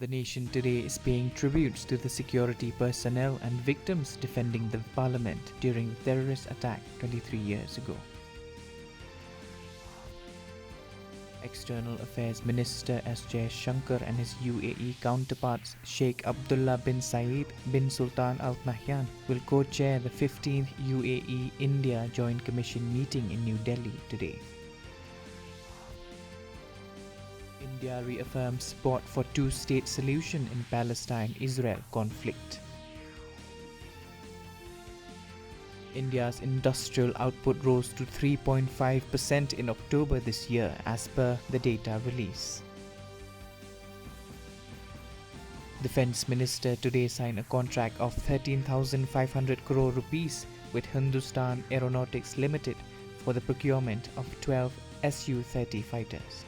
The nation today is paying tributes to the security personnel and victims defending the parliament during the terrorist attack 23 years ago. External Affairs Minister S.J. Shankar and his UAE counterparts Sheikh Abdullah bin Zayed bin Sultan Al Nahyan will co-chair the 15th UAE-India Joint Commission meeting in New Delhi today. India reaffirms support for two-state solution in Palestine-Israel conflict. India's industrial output rose to 3.5% in October this year as per the data release. Defence Minister today signed a contract of 13,500 crore rupees with Hindustan Aeronautics Limited for the procurement of 12 Su-30 fighters.